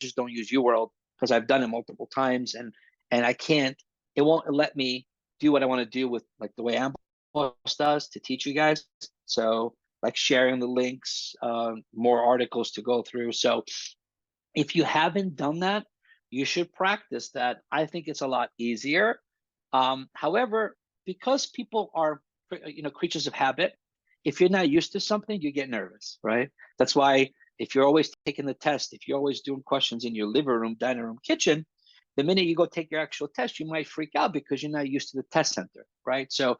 just don't use UWorld because I've done it multiple times, and I can't. It won't let me do what I want to do with like the way AMBOSS does to teach you guys. So like sharing the links, more articles to go through. So if you haven't done that, you should practice that. I think it's a lot easier. However, because people are, creatures of habit, if you're not used to something, you get nervous, right? That's why if you're always taking the test, if you're always doing questions in your living room, dining room, kitchen, the minute you go take your actual test, you might freak out because you're not used to the test center, right? So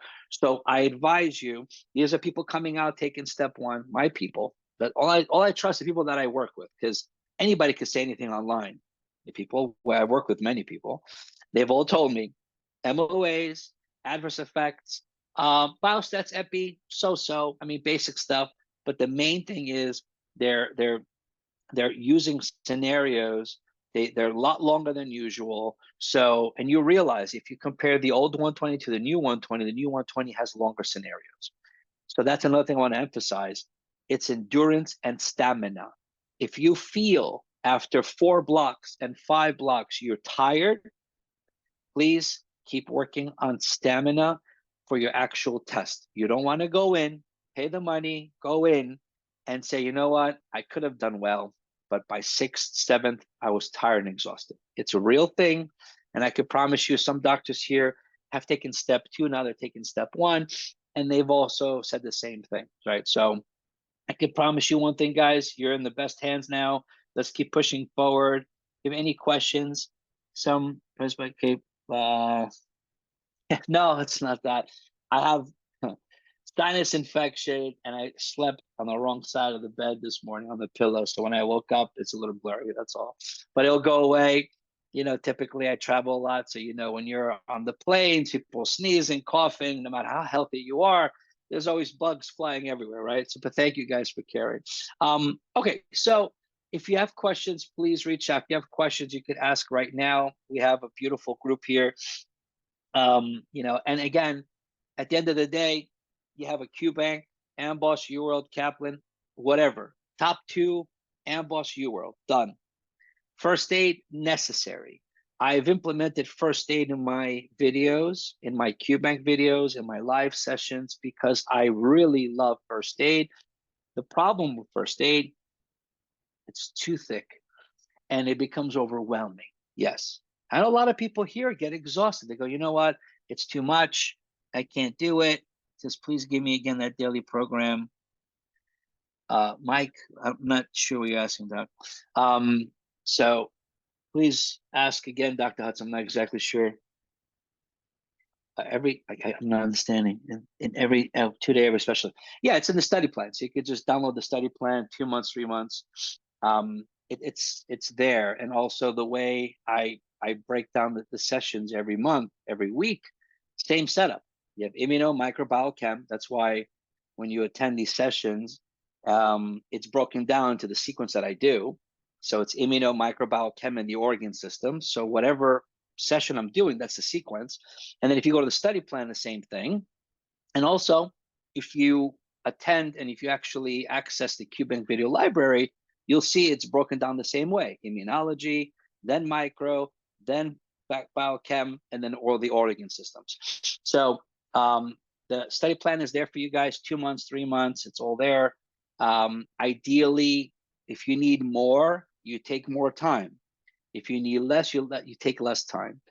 I advise you, these are people coming out, taking step one, my people, that all I trust the people that I work with, because anybody could say anything online. The people where I work with, many people, they've all told me MOAs, adverse effects, biostats, epi, so. I mean, basic stuff. But the main thing is they're using scenarios. They're a lot longer than usual. So, and you realize if you compare the old 120 to the new 120, the new 120 has longer scenarios. So that's another thing I want to emphasize. It's endurance and stamina. If you feel after 4 blocks and 5 blocks you're tired, please keep working on stamina for your actual test. You don't want to go in, pay the money, go in, and say, you know what, I could have done well, but by 6th, 7th, I was tired and exhausted. It's a real thing, and I could promise you some doctors here have taken step 2, now they're taking step 1, and they've also said the same thing, right? So I can promise you one thing, guys, you're in the best hands now. Let's keep pushing forward. If you have any questions, no, it's not that. I have sinus infection, and I slept on the wrong side of the bed this morning on the pillow. So when I woke up, it's a little blurry, that's all. But it'll go away. Typically I travel a lot. So, when you're on the planes, people sneezing, coughing, no matter how healthy you are, there's always bugs flying everywhere, right? So, but thank you guys for caring. Okay, so if you have questions, please reach out. If you have questions, you could ask right now. We have a beautiful group here. And again, at the end of the day, you have a QBank, AMBOSS, UWorld, Kaplan, whatever. Top 2, AMBOSS, UWorld, done. First aid, necessary. I've implemented first aid in my videos, in my QBank videos, in my live sessions, because I really love first aid. The problem with first aid, it's too thick and it becomes overwhelming. Yes. And a lot of people here get exhausted. They go, you know what? It's too much. I can't do it. Just please give me again that daily program. Mike, I'm not sure what you're asking about. So please ask again, Dr. Hudson. I'm not exactly sure. I'm not understanding. In every 2-day, every special. Yeah, it's in the study plan. So you could just download the study plan, 2 months, 3 months. It's there. And also the way I break down the sessions every month, every week, same setup. You have immuno, microbiochem. That's why when you attend these sessions, it's broken down to the sequence that I do. So it's immuno, microbiochem, and the organ system. So whatever session I'm doing, that's the sequence. And then if you go to the study plan, the same thing. And also, if you attend and if you actually access the QBank video library, you'll see it's broken down the same way. Immunology, then micro, then biochem, and then all the organ systems. So the study plan is there for you guys, 2 months, 3 months, it's all there. Ideally, if you need more, you take more time. If you need less, you take less time.